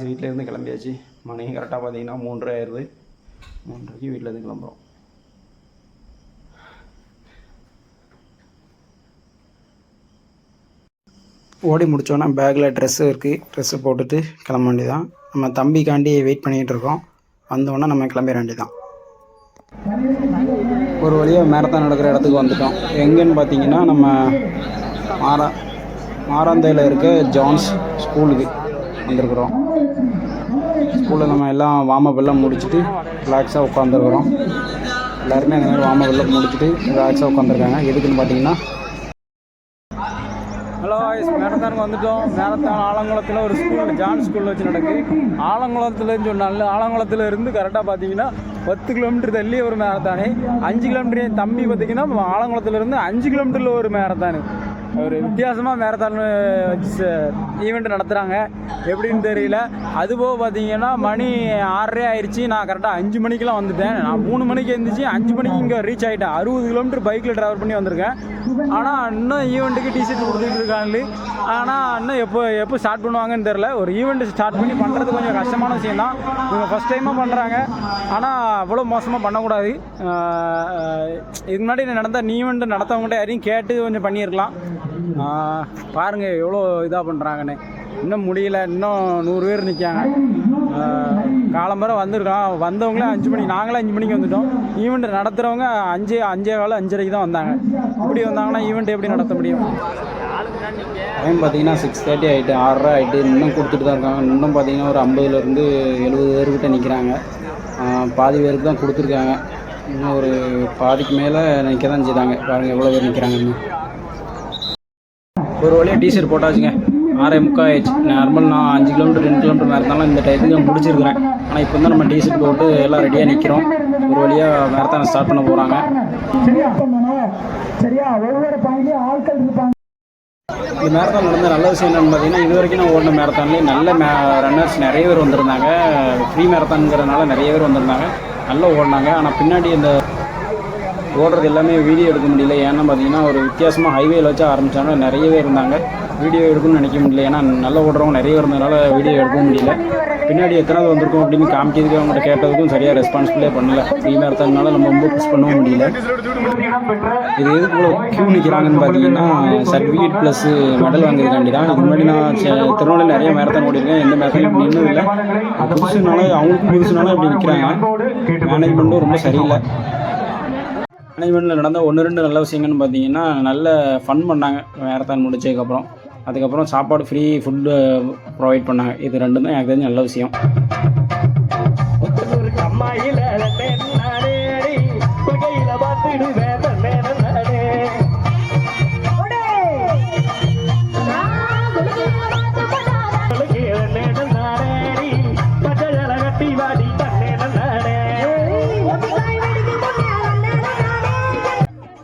வீட்டிலேருந்து கிளம்பியாச்சு. மணி கரெக்டாக பார்த்தீங்கன்னா 3:30 ஆயிடுது. 3:30க்கு வீட்டிலேருந்து கிளம்புறோம். ஓடி முடித்தோன்னா பேக்கில் ட்ரெஸ்ஸு இருக்குது. ட்ரெஸ்ஸு போட்டுட்டு கிளம்ப வேண்டியதான். நம்ம தம்பிக்காண்டி வெயிட் பண்ணிகிட்டு இருக்கோம். வந்தோடனே நம்ம கிளம்பிட வேண்டியதான். ஒரு வழியாக மேரத்தான் நடக்கிற இடத்துக்கு வந்துட்டோம். எங்கேன்னு பார்த்தீங்கன்னா நம்ம மாராந்தையில் இருக்க ஜான்ஸ் ஸ்கூலுக்கு வந்திருக்குறோம். ஸ்கூலில் நம்ம எல்லாம் வார்மப் எல்லாம் முடிச்சுட்டு ரிலாக்ஸாக உட்காந்துருக்குறோம். எல்லாருமே அந்த மாதிரி வார்மப் எல்லாம் முடிச்சுட்டு ரிலாக்ஸாக உட்காந்துருக்காங்க. எதுக்குன்னு பார்த்தீங்கன்னா, ஹலோ மேரத்தானுக்கு வந்துட்டோம். மேரத்தான் ஆலங்குளத்தில் ஒரு ஸ்கூல், ஜான் ஸ்கூலில் வச்சு நடக்கு. ஆலங்குளத்துலன்னு சொன்னால ஆலங்குளத்தில் இருந்து கரெக்டாக பார்த்தீங்கன்னா 10 கிலோமீட்டர் தள்ளி ஒரு மேரத்தானு. 5 கிலோமீட்டர் என் தம்பி பார்த்தீங்கன்னா ஆலங்குளத்துலேருந்து 5 கிலோமீட்டரில் ஒரு மேரத்தானு. ஒரு வித்தியாசமாக மேரத்தான் ஈவெண்ட் நடத்துகிறாங்க. எப்படின்னு தெரியல. அதுபோக பார்த்தீங்கன்னா மணி 6:30 ஆயிடுச்சு. நான் கரெக்டாக 5 மணிக்கெலாம் வந்துட்டேன். நான் 3 மணிக்கு எழுந்திரிச்சு 5 மணிக்கு இங்கே ரீச் ஆகிட்டேன். 60 கிலோமீட்டர் பைக்கில் ட்ராவல் பண்ணி வந்திருக்கேன். ஆனால் இன்னும் ஈவெண்ட்டுக்கு டிஷர்ட் கொடுத்துட்டு இருக்காங்க. ஆனால் இன்னும் எப்போ ஸ்டார்ட் பண்ணுவாங்கன்னு தெரில. ஒரு ஈவெண்ட் ஸ்டார்ட் பண்ணி பண்ணுறது கொஞ்சம் கஷ்டமான விஷயம் தான். இவங்க ஃபஸ்ட் டைமாக பண்ணுறாங்க. ஆனால் அவ்வளோ மோசமாக பண்ணக்கூடாது. இதுக்கு முன்னாடி நடந்த ஈவெண்ட் நடத்தவங்கள்ட்ட யாரையும் கேட்டு கொஞ்சம் பண்ணியிருக்கலாம். பாருங்கள் எவ்வளோ இதாக பண்ணுறாங்கன்னு. இன்னும் முடியல. இன்னும் 100 பேர் நிற்காங்க. காலம்பரை வந்திருக்கோம். வந்தவங்களே 5 மணிக்கு, நாங்களே 5 மணிக்கு வந்துட்டோம். ஈவெண்ட் நடத்துகிறவங்க 5:15 தான் வந்தாங்க. இப்படி வந்தாங்கன்னா ஈவெண்ட் எப்படி நடத்த முடியும்? டைம் பார்த்தீங்கன்னா 6:30 ஆகிட்டு, 6:30 ஆகிட்டு. இன்னும் கொடுத்துட்டு தான் இருக்காங்க. இன்னும் பார்த்தீங்கன்னா ஒரு 50லேருந்து 70 பேர்கிட்ட நிற்கிறாங்க. பாதி பேருக்கு தான் கொடுத்துருக்காங்க. இன்னும் ஒரு பாதிக்கு மேலே நிற்க தான் செய்தாங்க. பாருங்கள் எவ்வளோ பேர் நிற்கிறாங்கன்னு. ஒரு வழியாக டீஷர்ட் போட்டாச்சுங்க. 6:45 ஆயிடுச்சு. நார்மல் நான் 5 கிலோமீட்டர் 2 கிலோமீட்டர் மேரத்தாலும் இந்த டைத்துக்கு நான் முடிச்சிருக்கிறேன். ஆனால் இப்போ தான் நம்ம டீஷர்ட் போட்டு எல்லாம் ரெடியாக நிற்கிறோம். ஒரு வழியாக மேரத்தானை ஸ்டார்ட் பண்ண போகிறாங்க. இந்த மேரத்தான் நடந்த நல்ல விஷயம் என்னென்னு பார்த்தீங்கன்னா, இது வரைக்கும் நான் ஓடின மேரத்தான்லேயே நல்ல ரன்னர்ஸ் நிறைய பேர் வந்திருந்தாங்க. ஃப்ரீ மேரத்தான்ங்கிறதுனால நிறைய பேர் வந்திருந்தாங்க. நல்லா ஓடினாங்க. ஆனால் பின்னாடி இந்த ஓடுறது எல்லாமே வீடியோ எடுக்க முடியல. ஏன்னா பார்த்தீங்கன்னா ஒரு வித்தியாசமாக ஹைவேல வச்சு ஆரம்பித்தாங்க. நிறையவே இருந்தாங்க. வீடியோ எடுக்கணும்னு நினைக்க முடியல. ஏன்னா நல்லா ஓடுறவங்க நிறைய இருந்ததுனால வீடியோ எடுக்க முடியல. பின்னாடி எத்தனாவது வந்திருக்கோம் அப்படின்னு காமிக்கிறதுக்கு அவங்கள்ட்ட கேட்டதுக்கும் சரியாக ரெஸ்பான்சிபிளே பண்ணல. ஃப்ரீ மேரத்தானால நம்ம ரொம்ப புஷ் பண்ணவும் முடியல. இது எதுக்கு இவ்வளோ க்யூ நிற்கிறாங்கன்னு பார்த்தீங்கன்னா, சர்டிஃபிகேட் ப்ளஸ் மெடல் வாங்குறதுக்காண்டி தான். இதுக்கு முன்னாடி நான் திருநெல்வேலியில் நிறைய மேரத்தான் ஓடிருக்கேன். எந்த மேரத்தானும் நின்றும் இல்லை. புதுசுனால அவங்களுக்கும் புதுசுனால இப்படி நிற்கிறாங்க. மேனேஜ்மெண்ட்டும் ரொம்ப சரியில்லை. மேனேஜ்மெண்ட்டில் நடந்த 1-2 நல்ல விஷயங்கள்னு பார்த்தீங்கன்னா, நல்ல ஃபன் பண்ணாங்க மேரத்தான் முடிச்சதுக்கப்புறம். அதுக்கப்புறம் சாப்பாடு ஃப்ரீ ஃபுட்டு ப்ரொவைட் பண்ணாங்க. இது 2 தான் எனக்கு தெரிஞ்ச நல்ல விஷயம்.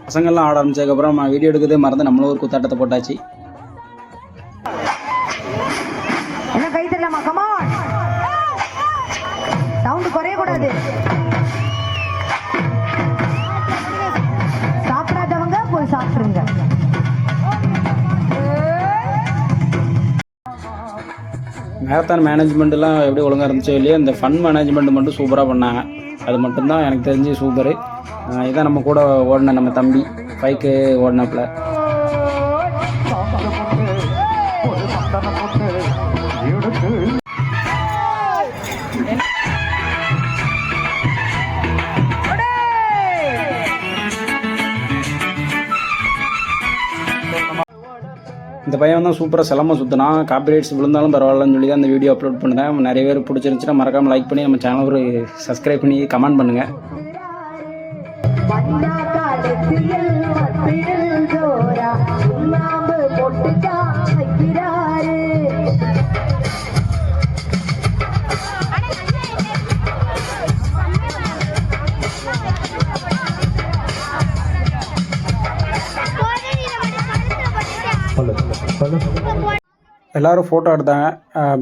பசங்கள்லாம் ஆட ஆரம்பிச்சதுக்கப்புறம் நான் வீடியோ எடுக்கிறதே மறந்து நம்மளும் ஒரு குத்தாட்டத்தை போட்டாச்சு. கை தரலாமா? கமான், சவுண்ட் குறைய கூடாது. சாப்பிடாதவங்க போய் சாப்பிடுங்க. மேரத்தான் மேனேஜ்மெண்ட்லாம் எப்படி ஒழுங்காக இருந்துச்சோ இல்லையா, இந்த ஃபன் மேனேஜ்மெண்ட் மட்டும் சூப்பராக பண்ணாங்க. அது மட்டும்தான் எனக்கு தெரிஞ்சு சூப்பரு. இதான் நம்ம கூட ஓடின நம்ம தம்பி பைக்கு ஓடினாப்புல. இந்த பையன் தான் சூப்பராக சிலம்ப சுற்றினா. காப்பிரைட்ஸ் விழுந்தாலும் பரவாயில்லன்னு சொல்லி தான் இந்த வீடியோ அப்லோட் பண்ணுறேன். நிறைய பேர் பிடிச்சிருந்துச்சுன்னா மறக்காமல் லைக் பண்ணி நம்ம சேனல் ஒரு சப்ஸ்கிரைப் பண்ணி கமெண்ட் பண்ணுங்கள். எல்லோரும் ஃபோட்டோ எடுத்தாங்க.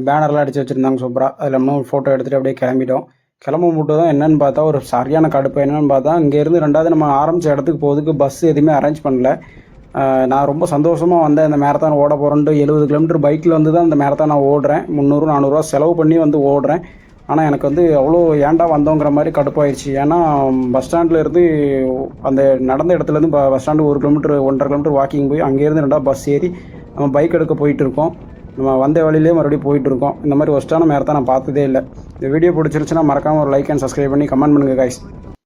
பேனர்லாம் அடித்து வச்சுருந்தாங்க சூப்பராக. அதில் இன்னும் ஒரு ஃபோட்டோ எடுத்துகிட்டு அப்படியே கிளம்பிட்டோம். கிளம்ப மட்டும் தான் என்னென்னு பார்த்தா ஒரு சரியான கடுப்பு. என்னென்னு பார்த்தா இங்கேருந்து 2வது நம்ம ஆரம்பித்த இடத்துக்கு போகிறதுக்கு பஸ் எதுவுமே அரேஞ்ச் பண்ணல. நான் ரொம்ப சந்தோஷமாக வந்தேன் இந்த மேரத்தான் ஓட போகிறேன்ட்டு. 70 கிலோமீட்டர் பைக்கில் வந்து தான் இந்த மேரத்தான் நான் ஓடுறேன். 300-400 செலவு பண்ணி வந்து ஓடுறேன். ஆனால் எனக்கு வந்து அவ்வளோ ஏன்டா வந்தோங்கிற மாதிரி கடுப்பாயிடுச்சு. ஏன்னா பஸ் ஸ்டாண்டில் இருந்து அந்த நடந்த இடத்துலேருந்து bus stand 1 kilometre 1.5 kilometre walking போய் அங்கேருந்து 2 பஸ் ஏறி நம்ம பைக் எடுக்க போயிட்டுருக்கோம். நம்ம வந்த வழியிலே மறுபடியும் போயிட்டுருக்கோம். இந்த மாதிரி ஒஸ்ட்டான மேரத்தான் நான் பார்த்ததே இல்லை. இந்த வீடியோ பிடிச்சிருச்சுன்னா மறக்காமல் ஒரு லைக் அண்ட் சப்ஸ்கிரைப் பண்ணி கமெண்ட் பண்ணுங்கள் கைஸ்.